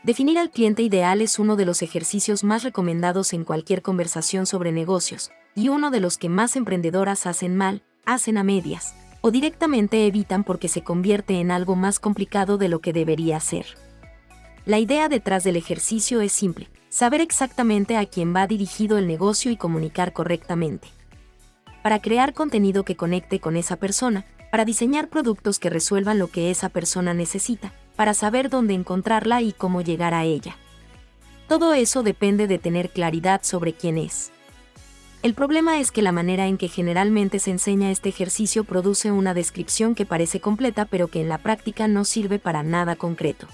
Definir al cliente ideal es uno de los ejercicios más recomendados en cualquier conversación sobre negocios, y uno de los que más emprendedoras hacen mal, hacen a medias, o directamente evitan porque se convierte en algo más complicado de lo que debería ser. La idea detrás del ejercicio es simple: saber exactamente a quién va dirigido el negocio y comunicar correctamente. Para crear contenido que conecte con esa persona, para diseñar productos que resuelvan lo que esa persona necesita, para saber dónde encontrarla y cómo llegar a ella. Todo eso depende de tener claridad sobre quién es. El problema es que la manera en que generalmente se enseña este ejercicio produce una descripción que parece completa pero que en la práctica no sirve para nada concreto.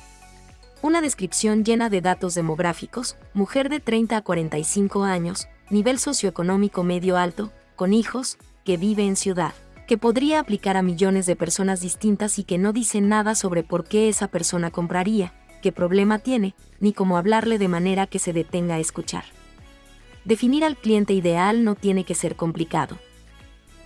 Una descripción llena de datos demográficos: mujer de 30 a 45 años, nivel socioeconómico medio alto, con hijos, que vive en ciudad, que podría aplicar a millones de personas distintas y que no dice nada sobre por qué esa persona compraría, qué problema tiene, ni cómo hablarle de manera que se detenga a escuchar. Definir al cliente ideal no tiene que ser complicado,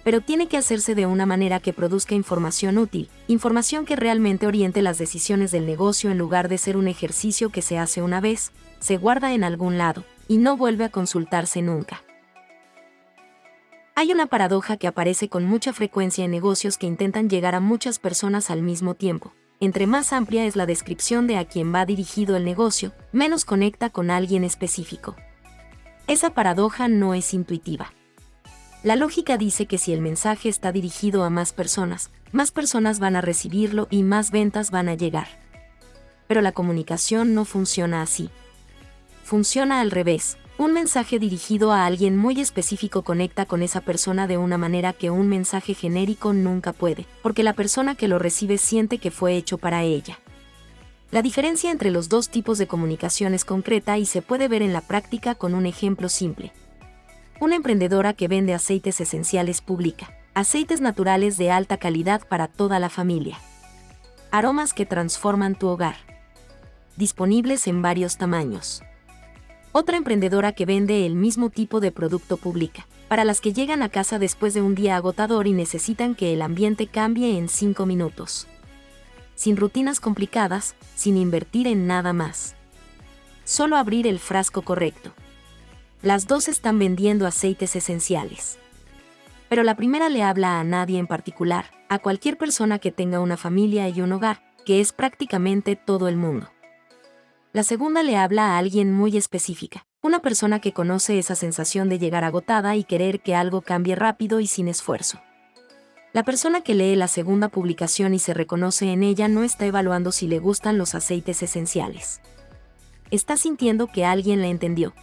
pero tiene que hacerse de una manera que produzca información útil, información que realmente oriente las decisiones del negocio en lugar de ser un ejercicio que se hace una vez, se guarda en algún lado, y no vuelve a consultarse nunca. Hay una paradoja que aparece con mucha frecuencia en negocios que intentan llegar a muchas personas al mismo tiempo. Entre más amplia es la descripción de a quién va dirigido el negocio, menos conecta con alguien específico. Esa paradoja no es intuitiva. La lógica dice que si el mensaje está dirigido a más personas van a recibirlo y más ventas van a llegar. Pero la comunicación no funciona así. Funciona al revés. Un mensaje dirigido a alguien muy específico conecta con esa persona de una manera que un mensaje genérico nunca puede, porque la persona que lo recibe siente que fue hecho para ella. La diferencia entre los dos tipos de comunicación es concreta y se puede ver en la práctica con un ejemplo simple. Una emprendedora que vende aceites esenciales publica: aceites naturales de alta calidad para toda la familia. Aromas que transforman tu hogar. Disponibles en varios tamaños. Otra emprendedora que vende el mismo tipo de producto publica: para las que llegan a casa después de un día agotador y necesitan que el ambiente cambie en 5 minutos. Sin rutinas complicadas, sin invertir en nada más. Solo abrir el frasco correcto. Las dos están vendiendo aceites esenciales. Pero la primera le habla a nadie en particular, a cualquier persona que tenga una familia y un hogar, que es prácticamente todo el mundo. La segunda le habla a alguien muy específica, una persona que conoce esa sensación de llegar agotada y querer que algo cambie rápido y sin esfuerzo. La persona que lee la segunda publicación y se reconoce en ella no está evaluando si le gustan los aceites esenciales. Está sintiendo que alguien la entendió.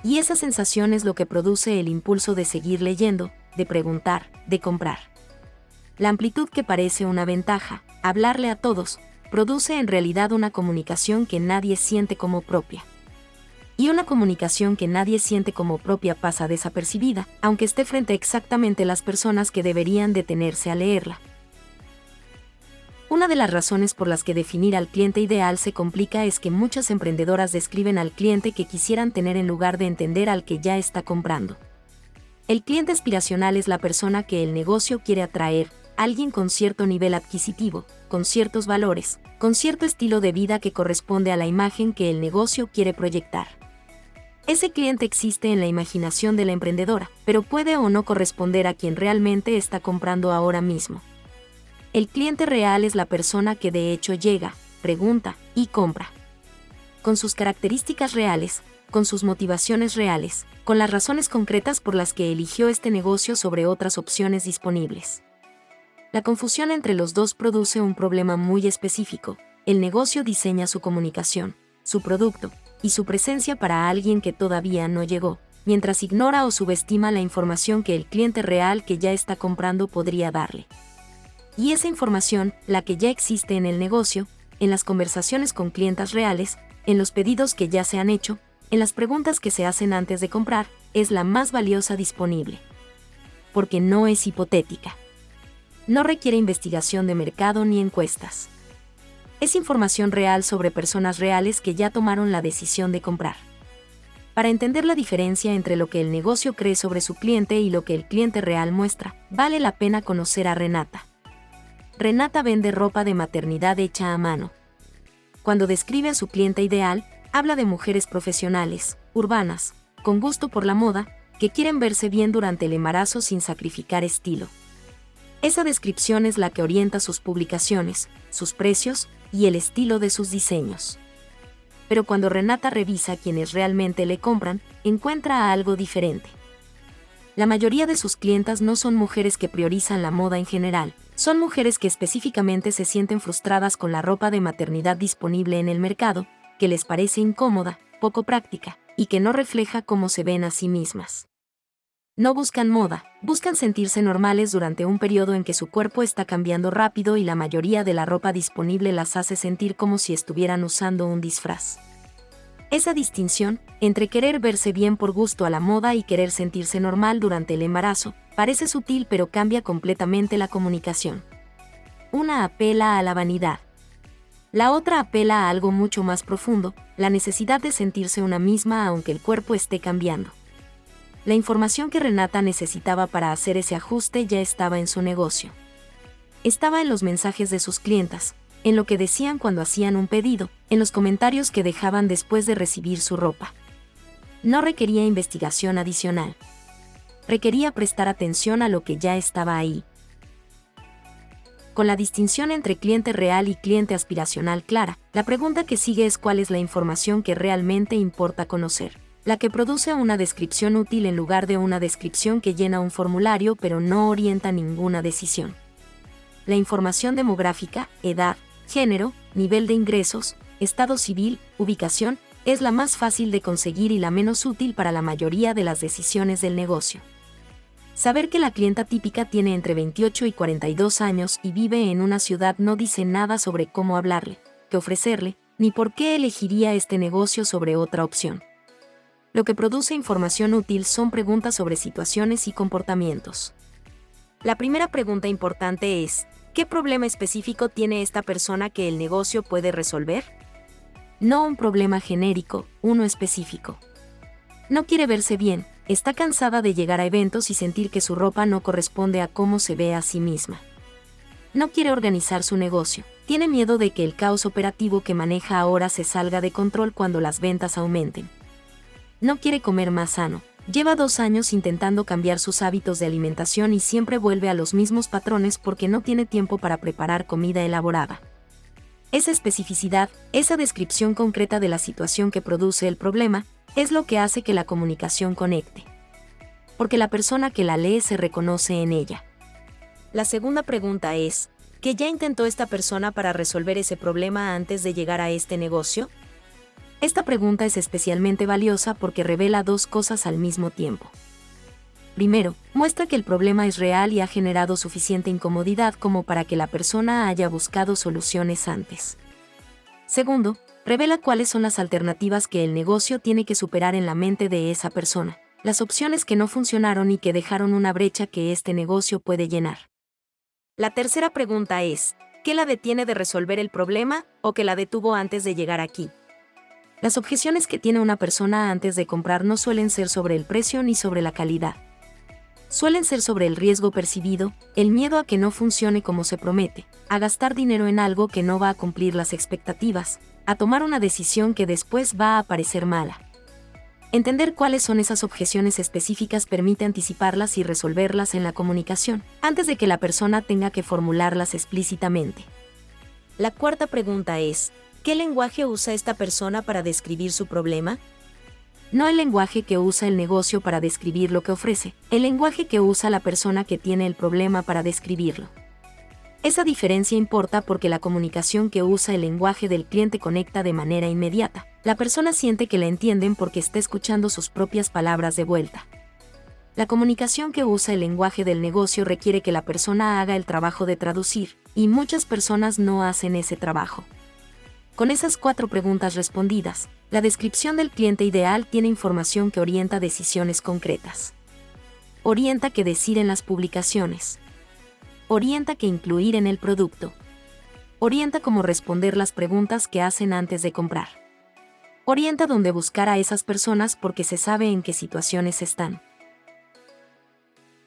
Y esa sensación es lo que produce el impulso de seguir leyendo, de preguntar, de comprar. La amplitud que parece una ventaja, hablarle a todos, produce en realidad una comunicación que nadie siente como propia. Y una comunicación que nadie siente como propia pasa desapercibida, aunque esté frente a exactamente las personas que deberían detenerse a leerla. Una de las razones por las que definir al cliente ideal se complica es que muchas emprendedoras describen al cliente que quisieran tener en lugar de entender al que ya está comprando. El cliente aspiracional es la persona que el negocio quiere atraer, alguien con cierto nivel adquisitivo, con ciertos valores, con cierto estilo de vida que corresponde a la imagen que el negocio quiere proyectar. Ese cliente existe en la imaginación de la emprendedora, pero puede o no corresponder a quien realmente está comprando ahora mismo. El cliente real es la persona que de hecho llega, pregunta y compra. Con sus características reales, con sus motivaciones reales, con las razones concretas por las que eligió este negocio sobre otras opciones disponibles. La confusión entre los dos produce un problema muy específico. El negocio diseña su comunicación, su producto y su presencia para alguien que todavía no llegó, mientras ignora o subestima la información que el cliente real que ya está comprando podría darle. Y esa información, la que ya existe en el negocio, en las conversaciones con clientes reales, en los pedidos que ya se han hecho, en las preguntas que se hacen antes de comprar, es la más valiosa disponible. Porque no es hipotética. No requiere investigación de mercado ni encuestas. Es información real sobre personas reales que ya tomaron la decisión de comprar. Para entender la diferencia entre lo que el negocio cree sobre su cliente y lo que el cliente real muestra, vale la pena conocer a Renata. Renata vende ropa de maternidad hecha a mano. Cuando describe a su clienta ideal, habla de mujeres profesionales, urbanas, con gusto por la moda, que quieren verse bien durante el embarazo sin sacrificar estilo. Esa descripción es la que orienta sus publicaciones, sus precios y el estilo de sus diseños. Pero cuando Renata revisa quienes realmente le compran, encuentra algo diferente. La mayoría de sus clientas no son mujeres que priorizan la moda en general, son mujeres que específicamente se sienten frustradas con la ropa de maternidad disponible en el mercado, que les parece incómoda, poco práctica, y que no refleja cómo se ven a sí mismas. No buscan moda, buscan sentirse normales durante un periodo en que su cuerpo está cambiando rápido y la mayoría de la ropa disponible las hace sentir como si estuvieran usando un disfraz. Esa distinción, entre querer verse bien por gusto a la moda y querer sentirse normal durante el embarazo, parece sutil pero cambia completamente la comunicación. Una apela a la vanidad. La otra apela a algo mucho más profundo, la necesidad de sentirse una misma aunque el cuerpo esté cambiando. La información que Renata necesitaba para hacer ese ajuste ya estaba en su negocio. Estaba en los mensajes de sus clientas, en lo que decían cuando hacían un pedido, en los comentarios que dejaban después de recibir su ropa. No requería investigación adicional. Requería prestar atención a lo que ya estaba ahí. Con la distinción entre cliente real y cliente aspiracional clara, la pregunta que sigue es cuál es la información que realmente importa conocer. La que produce una descripción útil en lugar de una descripción que llena un formulario pero no orienta ninguna decisión. La información demográfica, edad, género, nivel de ingresos, estado civil, ubicación, es la más fácil de conseguir y la menos útil para la mayoría de las decisiones del negocio. Saber que la clienta típica tiene entre 28 y 42 años y vive en una ciudad no dice nada sobre cómo hablarle, qué ofrecerle, ni por qué elegiría este negocio sobre otra opción. Lo que produce información útil son preguntas sobre situaciones y comportamientos. La primera pregunta importante es, ¿qué problema específico tiene esta persona que el negocio puede resolver? No un problema genérico, uno específico. No quiere verse bien, está cansada de llegar a eventos y sentir que su ropa no corresponde a cómo se ve a sí misma. No quiere organizar su negocio, tiene miedo de que el caos operativo que maneja ahora se salga de control cuando las ventas aumenten. No quiere comer más sano, lleva 2 años intentando cambiar sus hábitos de alimentación y siempre vuelve a los mismos patrones porque no tiene tiempo para preparar comida elaborada. Esa especificidad, esa descripción concreta de la situación que produce el problema, es lo que hace que la comunicación conecte. Porque la persona que la lee se reconoce en ella. La segunda pregunta es, ¿qué ya intentó esta persona para resolver ese problema antes de llegar a este negocio? Esta pregunta es especialmente valiosa porque revela 2 cosas al mismo tiempo. Primero, muestra que el problema es real y ha generado suficiente incomodidad como para que la persona haya buscado soluciones antes. Segundo, revela cuáles son las alternativas que el negocio tiene que superar en la mente de esa persona, las opciones que no funcionaron y que dejaron una brecha que este negocio puede llenar. La tercera pregunta es, ¿qué la detiene de resolver el problema o qué la detuvo antes de llegar aquí? Las objeciones que tiene una persona antes de comprar no suelen ser sobre el precio ni sobre la calidad. Suelen ser sobre el riesgo percibido, el miedo a que no funcione como se promete, a gastar dinero en algo que no va a cumplir las expectativas, a tomar una decisión que después va a parecer mala. Entender cuáles son esas objeciones específicas permite anticiparlas y resolverlas en la comunicación, antes de que la persona tenga que formularlas explícitamente. La cuarta pregunta es, ¿qué lenguaje usa esta persona para describir su problema? No el lenguaje que usa el negocio para describir lo que ofrece, el lenguaje que usa la persona que tiene el problema para describirlo. Esa diferencia importa porque la comunicación que usa el lenguaje del cliente conecta de manera inmediata. La persona siente que la entienden porque está escuchando sus propias palabras de vuelta. La comunicación que usa el lenguaje del negocio requiere que la persona haga el trabajo de traducir, y muchas personas no hacen ese trabajo. Con esas 4 preguntas respondidas, la descripción del cliente ideal tiene información que orienta decisiones concretas. Orienta qué decir en las publicaciones. Orienta qué incluir en el producto. Orienta cómo responder las preguntas que hacen antes de comprar. Orienta dónde buscar a esas personas porque se sabe en qué situaciones están.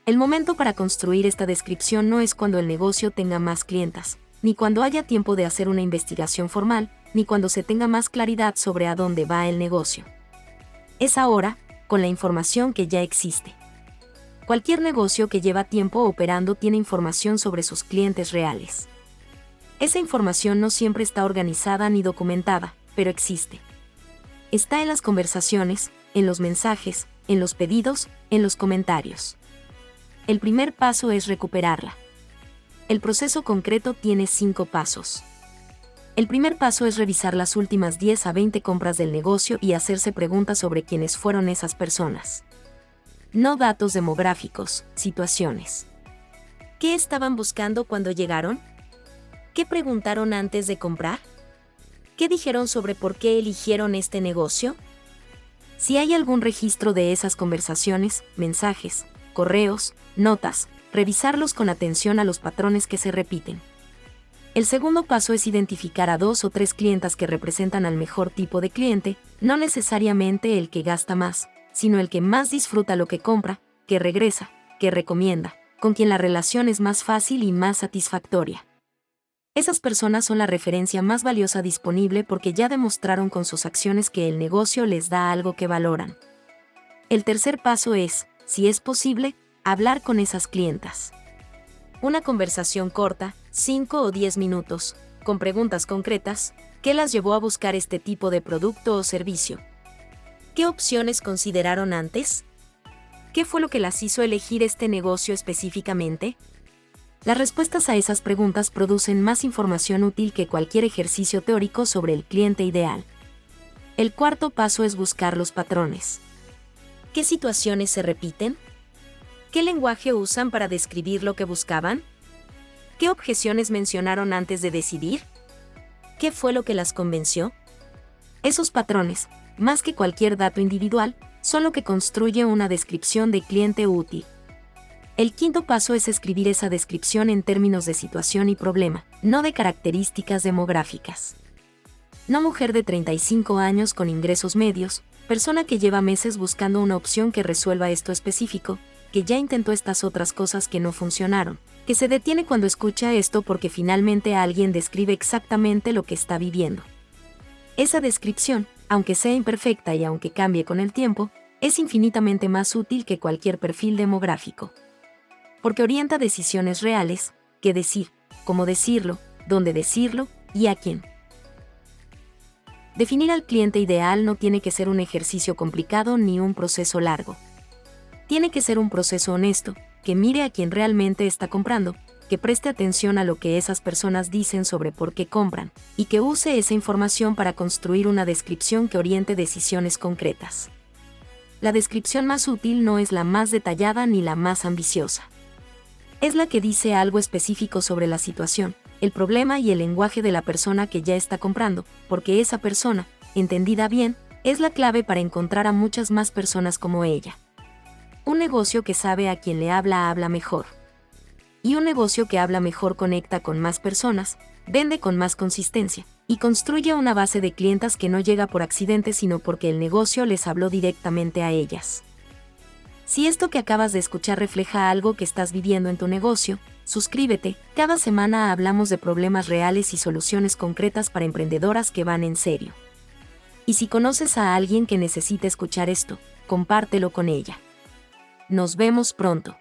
El momento para construir esta descripción no es cuando el negocio tenga más clientas. ni cuando haya tiempo de hacer una investigación formal, ni cuando se tenga más claridad sobre a dónde va el negocio. Es ahora, con la información que ya existe. Cualquier negocio que lleva tiempo operando tiene información sobre sus clientes reales. Esa información no siempre está organizada ni documentada, pero existe. Está en las conversaciones, en los mensajes, en los pedidos, en los comentarios. El primer paso es recuperarla. El proceso concreto tiene 5 pasos. El primer paso es revisar las últimas 10 a 20 compras del negocio y hacerse preguntas sobre quiénes fueron esas personas. No datos demográficos, situaciones. ¿Qué estaban buscando cuando llegaron? ¿Qué preguntaron antes de comprar? ¿Qué dijeron sobre por qué eligieron este negocio? Si hay algún registro de esas conversaciones, mensajes, correos, notas, revisarlos con atención a los patrones que se repiten. El segundo paso es identificar a 2 o 3 clientas que representan al mejor tipo de cliente, no necesariamente el que gasta más, sino el que más disfruta lo que compra, que regresa, que recomienda, con quien la relación es más fácil y más satisfactoria. Esas personas son la referencia más valiosa disponible porque ya demostraron con sus acciones que el negocio les da algo que valoran. El tercer paso es, si es posible, hablar con esas clientas. Una conversación corta, 5 o 10 minutos, con preguntas concretas, ¿qué las llevó a buscar este tipo de producto o servicio? ¿Qué opciones consideraron antes? ¿Qué fue lo que las hizo elegir este negocio específicamente? Las respuestas a esas preguntas producen más información útil que cualquier ejercicio teórico sobre el cliente ideal. El cuarto paso es buscar los patrones. ¿Qué situaciones se repiten? ¿Qué lenguaje usan para describir lo que buscaban? ¿Qué objeciones mencionaron antes de decidir? ¿Qué fue lo que las convenció? Esos patrones, más que cualquier dato individual, son lo que construye una descripción de cliente útil. El quinto paso es escribir esa descripción en términos de situación y problema, no de características demográficas. No mujer de 35 años con ingresos medios, persona que lleva meses buscando una opción que resuelva esto específico, que ya intentó estas otras cosas que no funcionaron, que se detiene cuando escucha esto porque finalmente alguien describe exactamente lo que está viviendo. Esa descripción, aunque sea imperfecta y aunque cambie con el tiempo, es infinitamente más útil que cualquier perfil demográfico. Porque orienta decisiones reales, qué decir, cómo decirlo, dónde decirlo y a quién. Definir al cliente ideal no tiene que ser un ejercicio complicado ni un proceso largo. Tiene que ser un proceso honesto, que mire a quien realmente está comprando, que preste atención a lo que esas personas dicen sobre por qué compran, y que use esa información para construir una descripción que oriente decisiones concretas. La descripción más útil no es la más detallada ni la más ambiciosa. Es la que dice algo específico sobre la situación, el problema y el lenguaje de la persona que ya está comprando, porque esa persona, entendida bien, es la clave para encontrar a muchas más personas como ella. Un negocio que sabe a quien le habla mejor. Y un negocio que habla mejor conecta con más personas, vende con más consistencia, y construye una base de clientas que no llega por accidente sino porque el negocio les habló directamente a ellas. Si esto que acabas de escuchar refleja algo que estás viviendo en tu negocio, suscríbete. Cada semana hablamos de problemas reales y soluciones concretas para emprendedoras que van en serio. Y si conoces a alguien que necesite escuchar esto, compártelo con ella. Nos vemos pronto.